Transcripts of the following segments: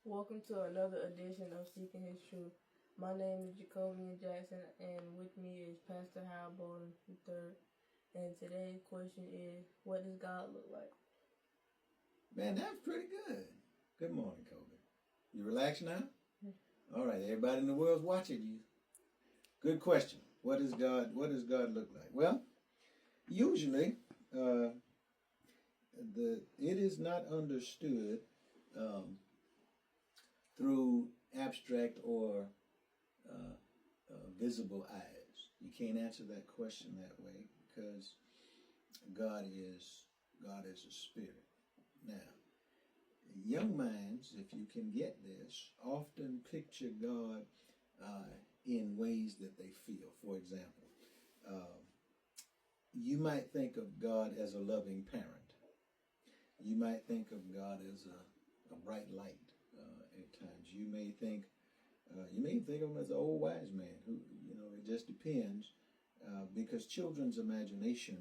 Welcome to another edition of Seeking His Truth. My name is Jacobian Jackson, and with me is Pastor Hal Bolden III. And today's question is, what does God look like? Man, that's pretty good. Good morning, Kobe. You relaxed now? All right, everybody in the world's watching you. Good question. What does God look like? Well, usually it is not understood through abstract or visible eyes. You can't answer that question that way because God is a spirit. Now, young minds, if you can get this, often picture God in ways that they feel. For example, you might think of God as a loving parent. You might think of God as a bright light at times. You may think of him as an old wise man who, it just depends because children's imagination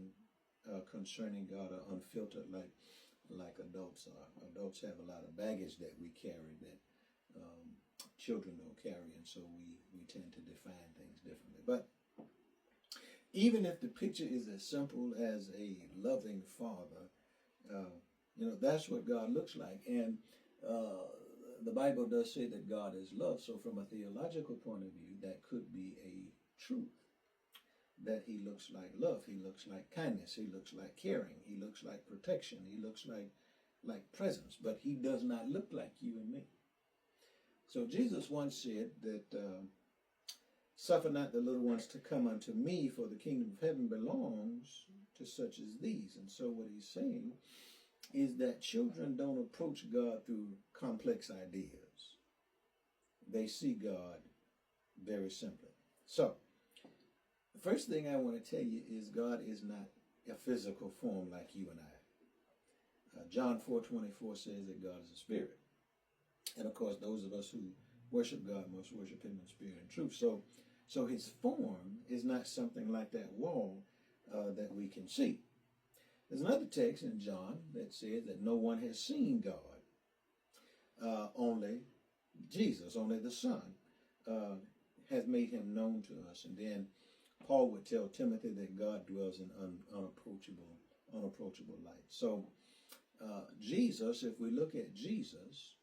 concerning God are unfiltered like adults are. Adults have a lot of baggage that we carry that children don't carry, and so we tend to define things differently. But even if the picture is as simple as a loving father, that's what God looks like. And the Bible does say that God is love. So from a theological point of view, that could be a truth. That he looks like love. He looks like kindness. He looks like caring. He looks like protection. He looks like presence. But he does not look like you and me. So Jesus once said that suffer not the little ones to come unto me, for the kingdom of heaven belongs to such as these. And so what he's saying is that children don't approach God through complex ideas. They see God very simply. So, the first thing I want to tell you is God is not a physical form like you and I. John 4:24 says that God is a spirit. And of course, those of us who worship God must worship him in spirit and truth. So his form is not something like that wall that we can see. There's another text in John that says that no one has seen God. Only Jesus, only the Son, has made him known to us. And then Paul would tell Timothy that God dwells in unapproachable light. So Jesus, if we look at Jesus,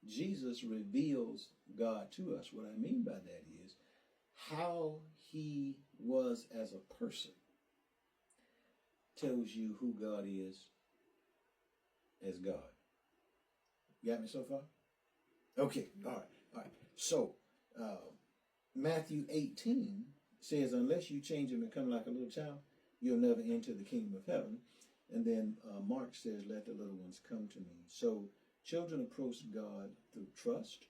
Jesus reveals God to us. What I mean by that is how he was as a person tells you who God is as God. Got me so far? Okay, all right. So, Matthew 18 says, unless you change and become like a little child, you'll never enter the kingdom of heaven. And then Mark says, let the little ones come to me. So, children approach God through trust,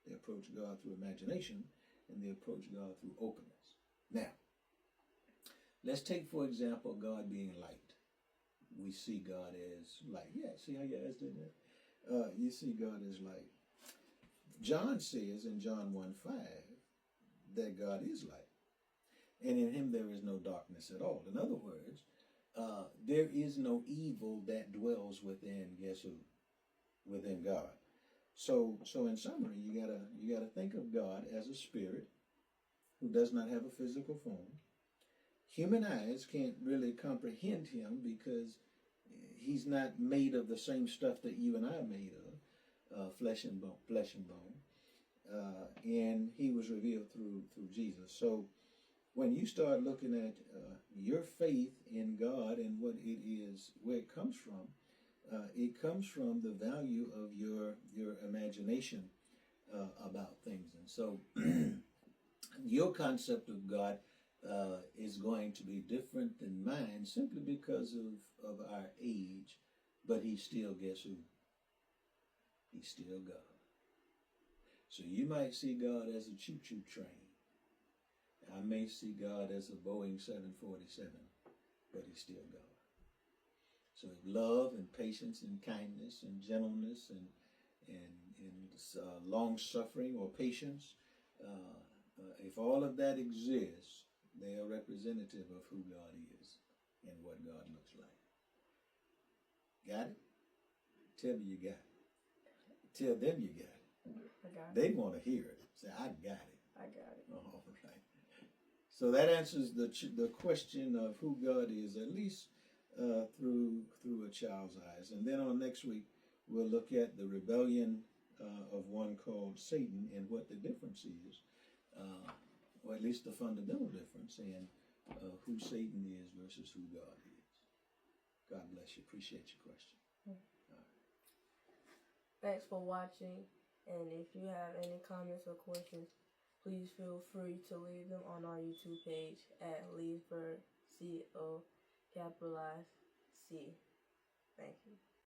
they approach God through imagination, and they approach God through openness. Now, let's take, for example, God being light. We see God as light. Yeah, see how your eyes did that? You see God as light. John says in John 1:5 that God is light. And in him there is no darkness at all. In other words, there is no evil that dwells within, guess who? Within God. So in summary, you gotta think of God as a spirit who does not have a physical form. Human eyes can't really comprehend him because he's not made of the same stuff that you and I are made of, flesh and bone. And he was revealed through Jesus. So when you start looking at your faith in God and what it is, where it comes from the value of your imagination about things. And so your concept of God is going to be different than mine simply because of our age, but he's still, guess who? He's still God. So you might see God as a choo-choo train. I may see God as a Boeing 747, but he's still God. So love and patience and kindness and gentleness and long-suffering or patience, if all of that exists, they are representative of who God is and what God looks like. Got it? Tell me you got it. Tell them you got it. got it. They want to hear it. Say, I got it. I got it. All right. So that answers the question of who God is, at least through a child's eyes. And then on next week, we'll look at the rebellion of one called Satan and what the difference is, or at least the fundamental difference in who Satan is versus who God is. God bless you. Appreciate your question. Thanks for watching. And if you have any comments or questions, please feel free to leave them on our YouTube page at Leesburg, C-O, capitalized C. Thank you.